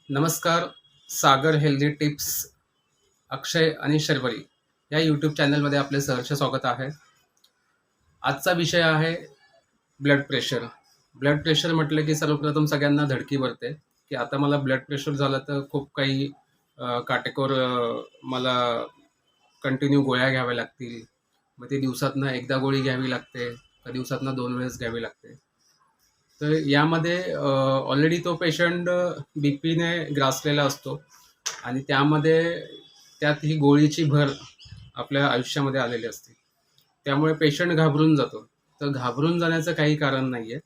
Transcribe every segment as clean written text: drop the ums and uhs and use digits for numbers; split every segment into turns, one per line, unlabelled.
नमस्कार. सागर healthy tips अक्षय आणि शर्वरी या यूट्यूब चॅनलमध्ये आपले सहर्ष स्वागत आहे. आजचा विषय आहे ब्लड प्रेशर. ब्लड प्रेशर म्हटलं की सर्वप्रथम सगळ्यांना धडकी भरते की आता मला ब्लड प्रेशर झालं तर खूप काही काटेकोर मला कंटिन्यू गोळ्या घ्याव्या लागतील. मग ते दिवसातनं एकदा गोळी घ्यावी लागते का दिवसातनं 2 वेळेस घ्यावी लागते. तर यामध्ये ऑलरेडी तो पेशंट बीपीने ग्रासलेला असतो आणि त्यात ही गोळीची भर आपल्या आयुष्यामध्ये आलेली असते. त्यामुळे पेशंट घाबरून जातो. तर घाबरून जाण्याचं काही कारण नाही आहे.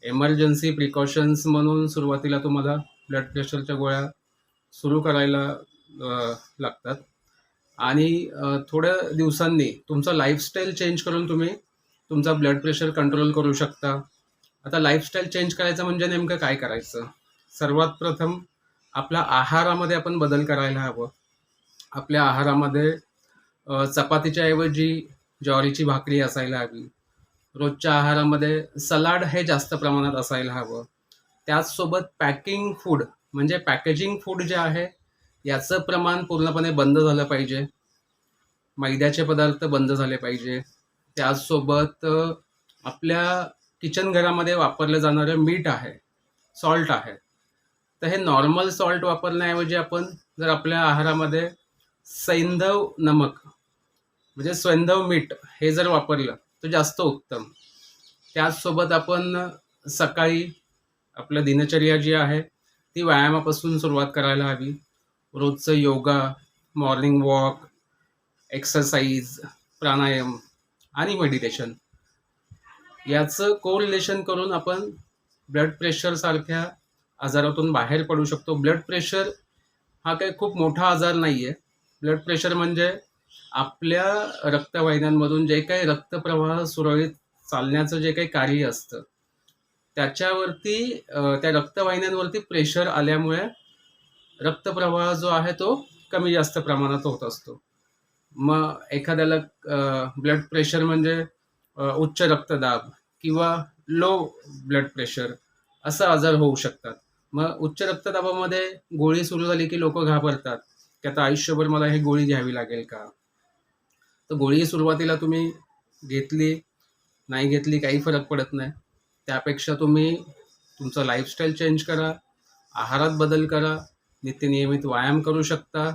एमर्जन्सी प्रिकॉशन्स म्हणून सुरुवातीला तुम्हाला ब्लड प्रेशरच्या गोळ्या सुरू करायला लागतात आणि थोड्या दिवसांनी तुमचं लाईफस्टाईल चेंज करून तुम्ही तुमचा ब्लड प्रेशर कंट्रोल करू शकता. आता लाईफस्टाईल चेंज करायचं म्हणजे नेमकं काय करायचं? सर्वात प्रथम आपल्या आहारामध्ये आपण बदल करायला हवं. आपल्या आहारामध्ये चपातीच्या ऐवजी ज्वारीची भाकरी असायला हवी. रोजच्या आहारामध्ये सलाड हे जास्त प्रमाणात असायला हवं. त्याचसोबत पॅकिंग फूड म्हणजे पॅकेजिंग फूड जे आहे याचं प्रमाण पूर्णपणे बंद झालं पाहिजे. मैद्याचे पदार्थ बंद झाले पाहिजे. त्याचसोबत आपल्या किचन घरामध्ये वापरलं जाणारं मीठ आहे, सॉल्ट आहे. तर हे नॉर्मल सॉल्ट वापरण्याऐवजी आपण जर आपल्या आहारामध्ये सैंधव नमक म्हणजे सैंधव मीठ हे जर वापरलं तर जास्त उत्तम. त्याचसोबत आपण सकाळी आपल्या दिनचर्या जी आहे ती व्यायामापासून सुरुवात करायला हवी. रोजचं योगा, मॉर्निंग वॉक, एक्सरसाइज, प्राणायाम आणि मेडिटेशन याचं कोरिलेशन करून आपण ब्लड प्रेशरसारख्या आजारातून बाहेर पडू शकतो. ब्लड प्रेशर हा काही खूप मोठा आजार नाही आहे. ब्लड प्रेशर म्हणजे आपल्या रक्तवाहिन्यांमधून जे काही रक्तप्रवाह सुरळीत चालण्याचं जे काही कार्य असतं त्याच्यावरती त्या रक्तवाहिन्यांवरती प्रेशर आल्यामुळे रक्तप्रवाह जो आहे तो कमी जास्त प्रमाणात होत असतो. मग एखाद्याला ब्लड प्रेशर म्हणजे उच्च रक्तदाब किंवा लो ब्लड प्रेशर असा आजार होऊ शकतात. मग उच्च रक्तदाबामध्ये गोळी सुरू झाली की लोक घाबरतात की आता आयुष्यभर मला ही गोळी घ्यावी लागेल का? तर गोळी सुरुवातीला तुम्ही घेतली नाही घेतली काही फरक पडत नाही. त्यापेक्षा तुम्ही तुमचं लाईफस्टाईल चेंज करा, आहारात बदल करा, नित्यनियमित व्यायाम करू शकता.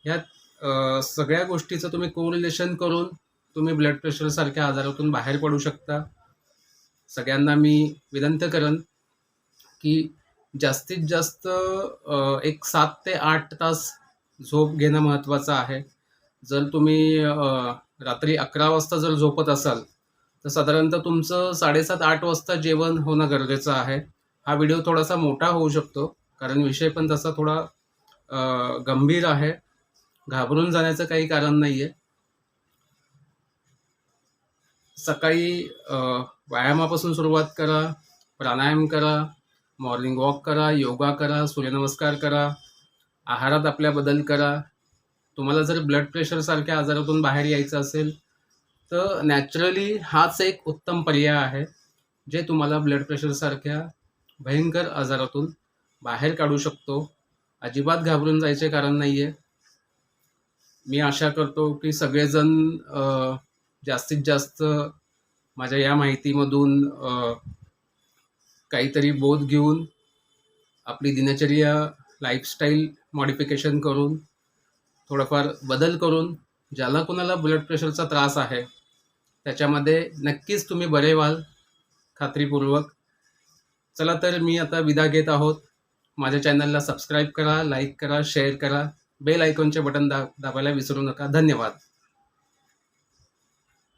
ह्या सगळ्या गोष्टीचं तुम्ही कोरिलेशन करून तुम्ही ब्लड प्रेशरसारख्या आजारातून बाहेर पडू शकता. सगळ्यांना मी विनंती करेन की जास्तीत जास्त एक 7 ते 8 तास झोप घेणं महत्त्वाचं आहे. जर तुम्ही रात्री 11 वाजता जर झोपत असाल तर साधारणतः तुमचं 7:30-8 वाजता जेवण होणं गरजेचं आहे. हा व्हिडिओ थोडासा मोठा होऊ शकतो कारण विषय पण तसा थोडा गंभीर आहे. घाबरून जाण्याचं काही कारण नाही आहे. सकाळी व्यायामापासून सुरुवात करा, प्राणायाम करा, मॉर्निंग वॉक करा, योगा करा, सूर्यनमस्कार करा, आहारात आपल्या बदल करा. तुम्हाला जर ब्लड प्रेशरसारख्या आजारातून बाहेर यायचं असेल तर नॅचरली हाच एक उत्तम पर्याय आहे जे तुम्हाला ब्लड प्रेशरसारख्या भयंकर आजारातून बाहेर काढू शकतो. अजिबात घाबरून जायचे कारण नाही आहे. मी आशा करतो की सगळेजण जास्तीत जास्त माझ्या या माहितीमधून काहीतरी बोध घेऊन आपली दिनचर्या लाईफस्टाईल मॉडिफिकेशन करून थोडंफार बदल करून ज्याला कोणाला ब्लड प्रेशरचा त्रास आहे त्याच्यामध्ये नक्कीच तुम्ही बरे व्हाल खात्रीपूर्वक. चला तर मी आता विदा घेत आहोत. माझ्या चॅनलला सबस्क्राईब करा, लाईक करा, शेअर करा, बेल आयकॉनचे बटन दाबायला विसरू नका. धन्यवाद.